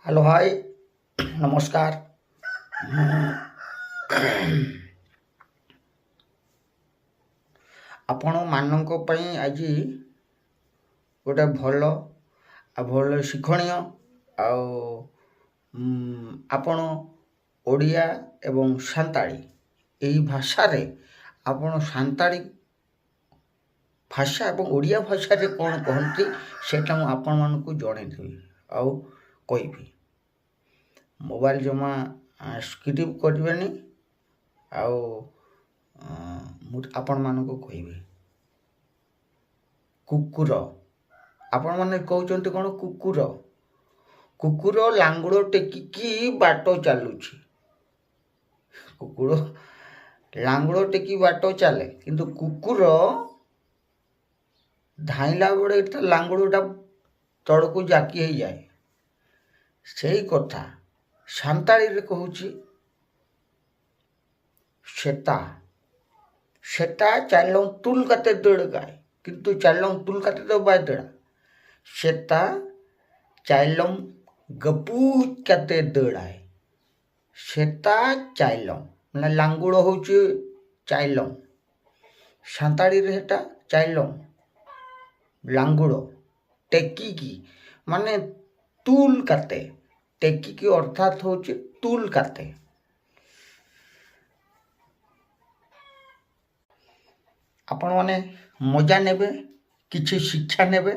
Hello hi नमस्कार। आपण मानक पई आज गोटे भल शिक्षणीय आपण ओडिया एवं सांताली यही भाषा रे आपण सांताली भाषा एवं ओडिया भाषा रे कौन कहती सेटा मु आपण मानकु जणैदेबी आउ कहबी। मोबाइल जमा स्क्रिप करबेनी आउ आपण मानकु कहबी। कुकुर आपण माने कहउचंती कोन कुकुर कुकुर लांगुड़ टेकिकी बाटो चालुची। कुकुर लांगुड़ टेकी बाटो चले किंतु कुकुर धाइला बड़े लांगुड़टा तड़कू जाकी हो जाए। से कथा सांताली रे कहूची सेता सेता चालौ तुल कते दड़ गाय किंतु चालौ तुल कते तो बाय दड़ा सेता चालौ गपू कते दड़ाए। सेता चालौ माने लांगुड़ होची चालौ सांताली रे हेटा चालौ लांगुड़ टेकी की माने तुल काते टेकी की अर्थात होची तुल काते। आपण माने मजा नेबे किछि शिक्षा नेबे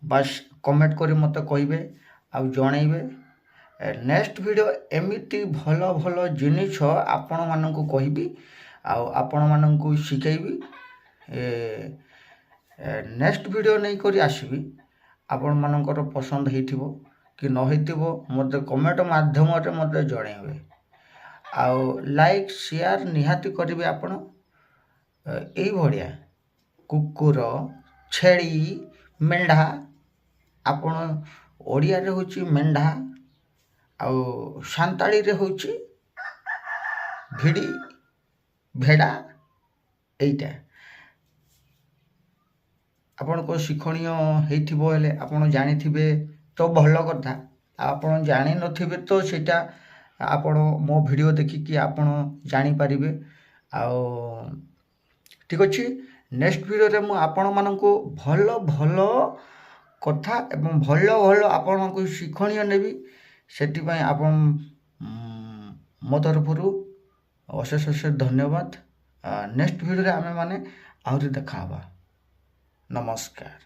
बस कमेंट करी मते कहबे आ जणैबे। नेक्स्ट वीडियो एमिति भलो भलो जिनिस आपण मानकु कहबी आ आपण मानकु शिखेबी। नेक्स्ट वीडियो नहीं करी आसबी आपण मानकर पसंद हेतिबो कि न हेतिबो मते कमेंट माध्यम रे मते जणैबे आ लाइक शेयर निहाती करिवे। आपण एई भडिया कुकुर छेड़ी मेंढा आपण ओडिया रे होची मेंढा आ सांताली रे होची भिड़ी भेड़ा। एइटा आपण को शिक्षणीय हेतिबो हेले आपण जानिथिबे तो भल कथा। आपण जानि नथिबे तो सेटा आपण मो वीडियो देखिकी आपण जानि परिबे। आ ठीक अछि नेक्स्ट वीडियो रे मु आपण मानकु भल भल कथा एवं भल भल आपण मानकु शिक्षणीय नेबी। सेति पय आपण मो तरफरु अशेष अशेष धन्यवाद। नेक्स्ट वीडियो रे आमे माने आउरी देखाबा। नमस्कार।